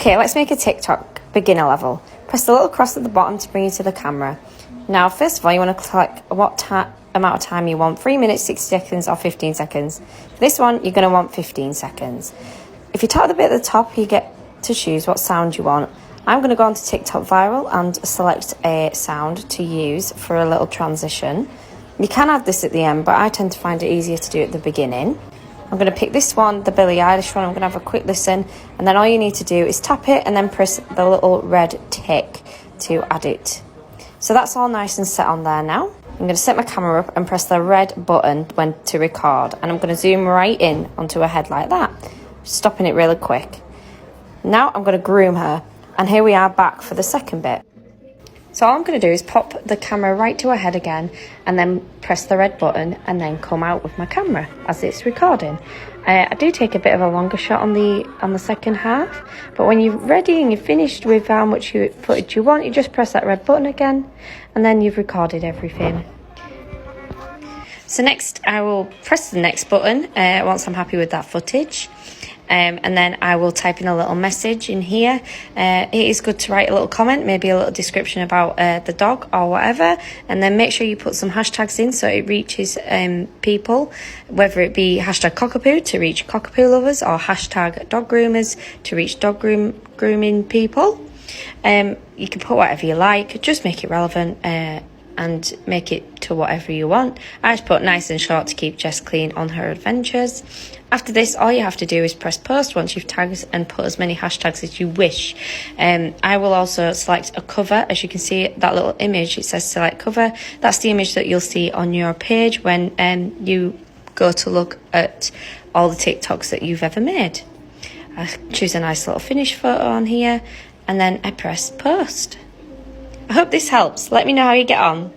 Okay, let's make a TikTok beginner level. Press the little cross at the bottom to bring you to the camera. Now, first of all, you want to click what amount of time you want, 3 minutes, 60 seconds or 15 seconds. For this one, you're going to want 15 seconds. If you tap the bit at the top, you get to choose what sound you want. I'm going to go onto TikTok Viral and select a sound to use for a little transition. You can add this at the end, but I tend to find it easier to do at the beginning. I'm going to pick this one, the Billie Eilish one. I'm going to have a quick listen, and then all you need to do is tap it and then press the little red tick to add it. So that's all nice and set on there now. I'm going to set my camera up and press the red button when to record, and I'm going to zoom right in onto her head like that, stopping it really quick. Now I'm going to groom her, and here we are back for the second bit. So all I'm going to do is pop the camera right to her head again, and then press the red button and then come out with my camera as it's recording. I do take a bit of a longer shot on the second half, but when you're ready and you're finished with how much footage you want, you just press that red button again, and then you've recorded everything. So next I will press the next button once I'm happy with that footage. And then I will type in a little message in here. It is good to write a little comment, maybe a little description about the dog or whatever, and then make sure you put some hashtags in so it reaches people, whether it be hashtag cockapoo to reach cockapoo lovers or hashtag dog groomers to reach dog grooming people. You can put whatever you like, just make it relevant and make it to whatever you want. I just put nice and short to keep Jess clean on her adventures. After this, all you have to do is press post once you've tagged and put as many hashtags as you wish. I will also select a cover. As you can see, that little image, it says select cover. That's the image that you'll see on your page when you go to look at all the TikToks that you've ever made. I choose a nice little finish photo on here, and then I press post. I hope this helps. Let me know how you get on.